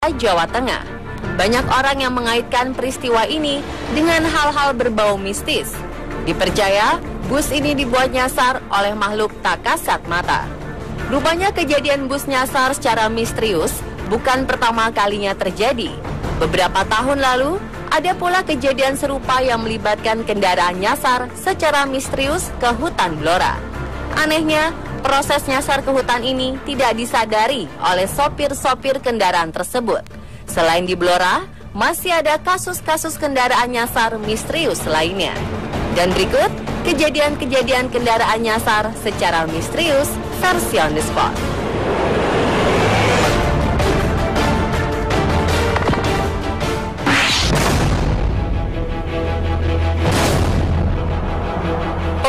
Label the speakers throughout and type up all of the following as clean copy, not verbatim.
Speaker 1: Blora, Jawa Tengah. Banyak orang yang mengaitkan peristiwa ini dengan hal-hal berbau mistis. Dipercaya, bus ini dibuat nyasar oleh makhluk tak kasat mata. Rupanya kejadian bus nyasar secara misterius bukan pertama kalinya terjadi. Beberapa tahun lalu, ada pula kejadian serupa yang melibatkan kendaraan nyasar secara misterius ke hutan Blora. Anehnya, proses nyasar ke hutan ini tidak disadari oleh sopir-sopir kendaraan tersebut. Selain di Blora, masih ada kasus-kasus kendaraan nyasar misterius lainnya. Dan berikut, kejadian-kejadian kendaraan nyasar secara misterius versi on the spot.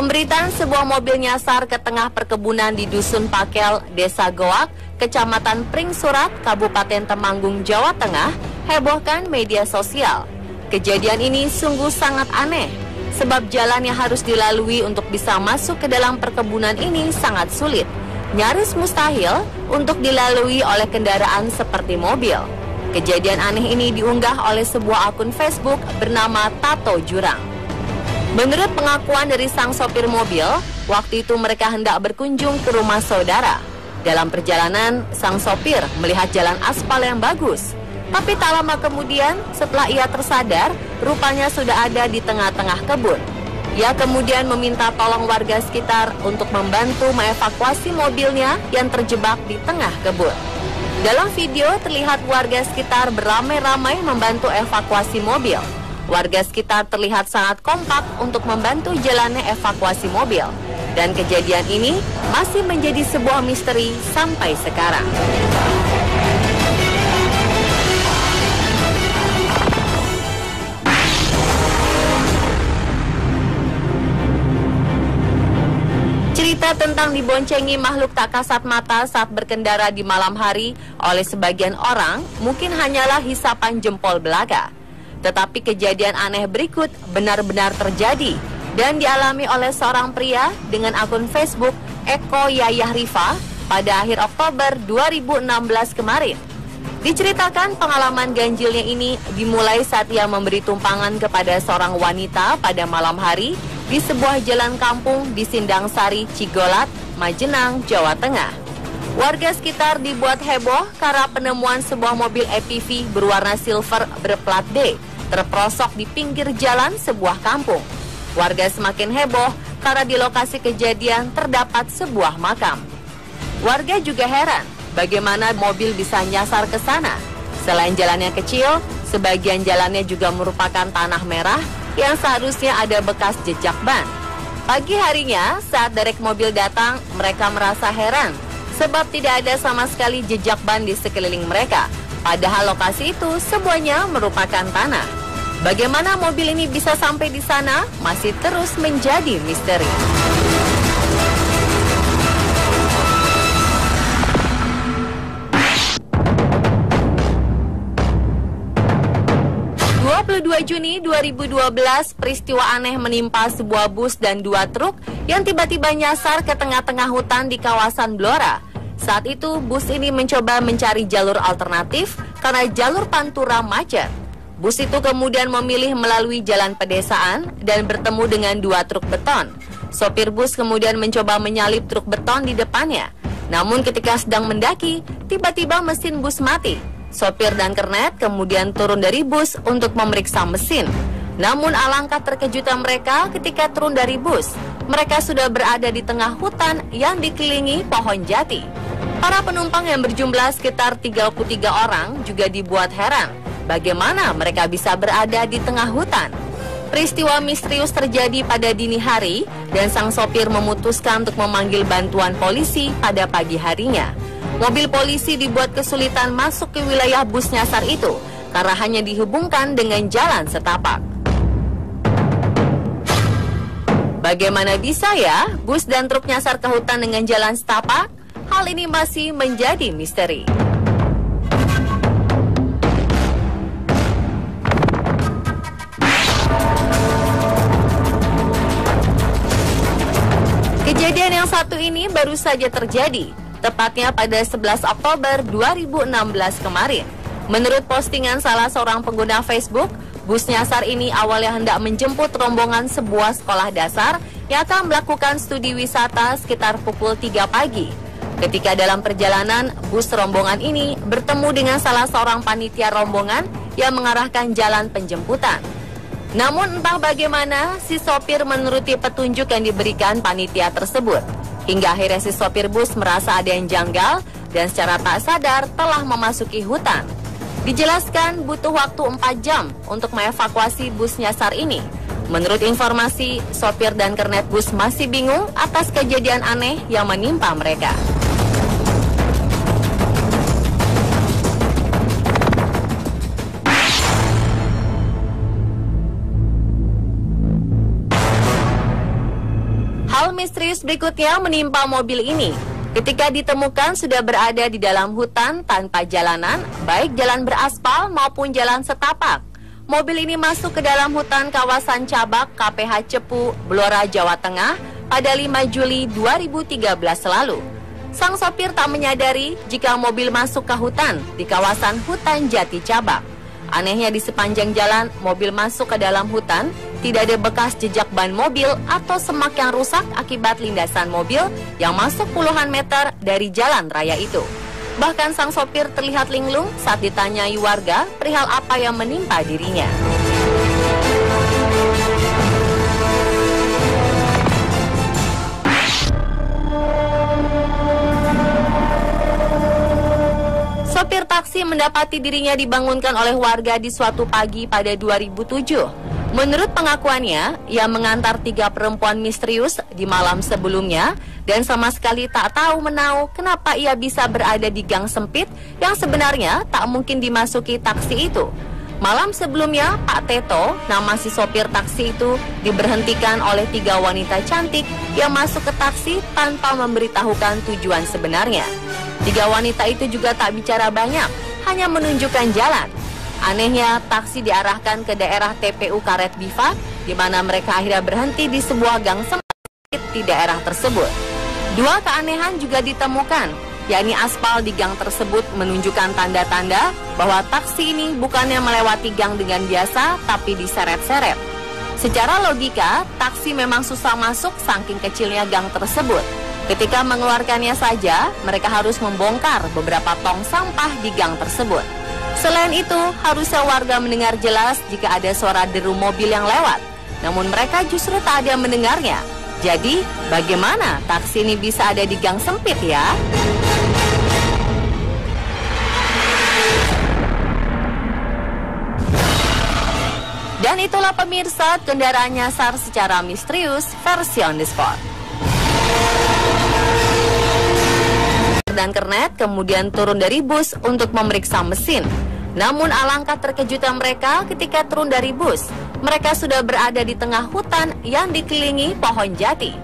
Speaker 1: Pemberitaan sebuah mobil nyasar ke tengah perkebunan di Dusun Pakel, Desa Goak, Kecamatan Pringsurat, Kabupaten Temanggung, Jawa Tengah, hebohkan media sosial. Kejadian ini sungguh sangat aneh, sebab jalan yang harus dilalui untuk bisa masuk ke dalam perkebunan ini sangat sulit. Nyaris mustahil untuk dilalui oleh kendaraan seperti mobil. Kejadian aneh ini diunggah oleh sebuah akun Facebook bernama Tato Jurang. Menurut pengakuan dari sang sopir mobil, waktu itu mereka hendak berkunjung ke rumah saudara. Dalam perjalanan, sang sopir melihat jalan aspal yang bagus. Tapi tak lama kemudian, setelah ia tersadar, rupanya sudah ada di tengah-tengah kebun. Ia kemudian meminta tolong warga sekitar untuk membantu mengevakuasi mobilnya yang terjebak di tengah kebun. Dalam video terlihat warga sekitar beramai-ramai membantu evakuasi mobil. Warga sekitar terlihat sangat kompak untuk membantu jalannya evakuasi mobil. Dan kejadian ini masih menjadi sebuah misteri sampai sekarang. Cerita tentang diboncengi makhluk tak kasat mata saat berkendara di malam hari oleh sebagian orang mungkin hanyalah hisapan jempol belaka. Tetapi kejadian aneh berikut benar-benar terjadi dan dialami oleh seorang pria dengan akun Facebook Eko Yayah Rifa pada akhir Oktober 2016 kemarin. Diceritakan pengalaman ganjilnya ini dimulai saat ia memberi tumpangan kepada seorang wanita pada malam hari di sebuah jalan kampung di Sindang Sari, Cigolat, Majenang, Jawa Tengah. Warga sekitar dibuat heboh karena penemuan sebuah mobil EPV berwarna silver berplat D terperosok di pinggir jalan sebuah kampung. Warga semakin heboh karena di lokasi kejadian terdapat sebuah makam. Warga juga heran bagaimana mobil bisa nyasar ke sana. Selain jalannya kecil, sebagian jalannya juga merupakan tanah merah yang seharusnya ada bekas jejak ban. Pagi harinya, saat derek mobil datang, mereka merasa heran sebab tidak ada sama sekali jejak ban di sekeliling mereka. Padahal lokasi itu semuanya merupakan tanah. Bagaimana mobil ini bisa sampai di sana masih terus menjadi misteri. Juni 2012, peristiwa aneh menimpa sebuah bus dan 2 truk yang tiba-tiba nyasar ke tengah-tengah hutan di kawasan Blora. Saat itu, bus ini mencoba mencari jalur alternatif karena jalur Pantura macet. Bus itu kemudian memilih melalui jalan pedesaan dan bertemu dengan 2 truk beton. Sopir bus kemudian mencoba menyalip truk beton di depannya. Namun ketika sedang mendaki, tiba-tiba mesin bus mati. Sopir dan kernet kemudian turun dari bus untuk memeriksa mesin. Namun alangkah terkejutnya mereka ketika turun dari bus. Mereka sudah berada di tengah hutan yang dikelilingi pohon jati. Para penumpang yang berjumlah sekitar 33 orang juga dibuat heran. Bagaimana mereka bisa berada di tengah hutan? Peristiwa misterius terjadi pada dini hari dan sang sopir memutuskan untuk memanggil bantuan polisi pada pagi harinya. Mobil polisi dibuat kesulitan masuk ke wilayah bus nyasar itu karena hanya dihubungkan dengan jalan setapak. Bagaimana bisa ya bus dan truk nyasar ke hutan dengan jalan setapak? Hal ini masih menjadi misteri. Kejadian yang satu ini baru saja terjadi, tepatnya pada 11 Oktober 2016 kemarin. Menurut postingan salah seorang pengguna Facebook, bus nyasar ini awalnya hendak menjemput rombongan sebuah sekolah dasar yang akan melakukan studi wisata sekitar pukul 3 pagi. Ketika dalam perjalanan, bus rombongan ini bertemu dengan salah seorang panitia rombongan yang mengarahkan jalan penjemputan. Namun entah bagaimana, si sopir menuruti petunjuk yang diberikan panitia tersebut. Hingga akhirnya si sopir bus merasa ada yang janggal dan secara tak sadar telah memasuki hutan. Dijelaskan butuh waktu 4 jam untuk mengevakuasi bus nyasar ini. Menurut informasi, sopir dan kernet bus masih bingung atas kejadian aneh yang menimpa mereka. Hal misterius berikutnya menimpa mobil ini. Ketika ditemukan sudah berada di dalam hutan tanpa jalanan, baik jalan beraspal maupun jalan setapak. Mobil ini masuk ke dalam hutan kawasan Cabak, KPH Cepu, Blora, Jawa Tengah pada 5 Juli 2013 lalu. Sang sopir tak menyadari jika mobil masuk ke hutan di kawasan Hutan Jati Cabak. Anehnya di sepanjang jalan mobil masuk ke dalam hutan, tidak ada bekas jejak ban mobil atau semak yang rusak akibat lindasan mobil yang masuk puluhan meter dari jalan raya itu. Bahkan sang sopir terlihat linglung saat ditanyai warga perihal apa yang menimpa dirinya. Sopir taksi mendapati dirinya dibangunkan oleh warga di suatu pagi pada 2007. Menurut pengakuannya, ia mengantar 3 perempuan misterius di malam sebelumnya dan sama sekali tak tahu menau kenapa ia bisa berada di gang sempit yang sebenarnya tak mungkin dimasuki taksi itu. Malam sebelumnya, Pak Teto, nama si sopir taksi itu, diberhentikan oleh 3 wanita cantik yang masuk ke taksi tanpa memberitahukan tujuan sebenarnya. 3 wanita itu juga tak bicara banyak, hanya menunjukkan jalan. Anehnya, taksi diarahkan ke daerah TPU Karet Bifak, di mana mereka akhirnya berhenti di sebuah gang sempit di daerah tersebut. 2 keanehan juga ditemukan, yakni aspal di gang tersebut menunjukkan tanda-tanda bahwa taksi ini bukannya melewati gang dengan biasa, tapi diseret-seret. Secara logika, taksi memang susah masuk saking kecilnya gang tersebut. Ketika mengeluarkannya saja, mereka harus membongkar beberapa tong sampah di gang tersebut. Selain itu, harusnya warga mendengar jelas jika ada suara deru mobil yang lewat. Namun mereka justru tak ada yang mendengarnya. Jadi, bagaimana taksi ini bisa ada di gang sempit ya? Dan itulah pemirsa, kendaraan nyasar secara misterius versi On The Spot. Dan kernet kemudian turun dari bus untuk memeriksa mesin. Namun alangkah terkejutnya mereka ketika turun dari bus. Mereka sudah berada di tengah hutan yang dikelilingi pohon jati.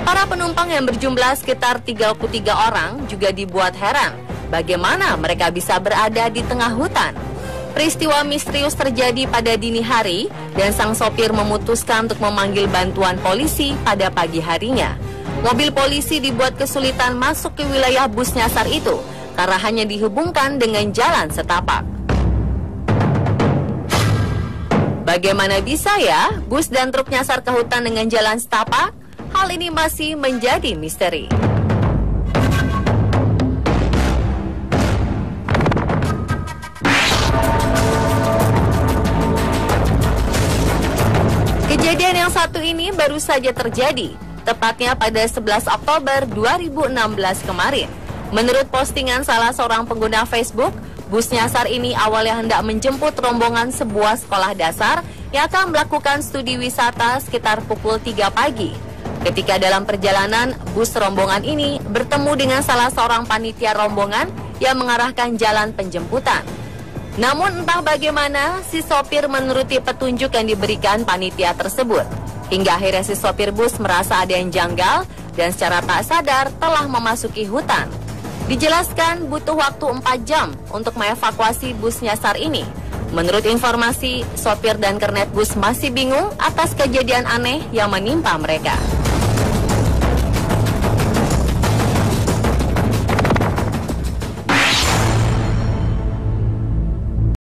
Speaker 1: Para penumpang yang berjumlah sekitar 33 orang juga dibuat heran bagaimana mereka bisa berada di tengah hutan. Peristiwa misterius terjadi pada dini hari dan sang sopir memutuskan untuk memanggil bantuan polisi pada pagi harinya. Mobil polisi dibuat kesulitan masuk ke wilayah bus nyasar itu karena hanya dihubungkan dengan jalan setapak. Bagaimana bisa ya bus dan truk nyasar ke hutan dengan jalan setapak? Hal ini masih menjadi misteri. Kejadian yang satu ini baru saja terjadi, tepatnya pada 11 Oktober 2016 kemarin. Menurut postingan salah seorang pengguna Facebook, bus nyasar ini awalnya hendak menjemput rombongan sebuah sekolah dasar yang akan melakukan studi wisata sekitar pukul 3 pagi. Ketika dalam perjalanan, bus rombongan ini bertemu dengan salah seorang panitia rombongan yang mengarahkan jalan penjemputan. Namun entah bagaimana, si sopir menuruti petunjuk yang diberikan panitia tersebut. Hingga akhirnya si sopir bus merasa ada yang janggal dan secara tak sadar telah memasuki hutan. Dijelaskan butuh waktu 4 jam untuk mengevakuasi bus nyasar ini. Menurut informasi, sopir dan kernet bus masih bingung atas kejadian aneh yang menimpa mereka.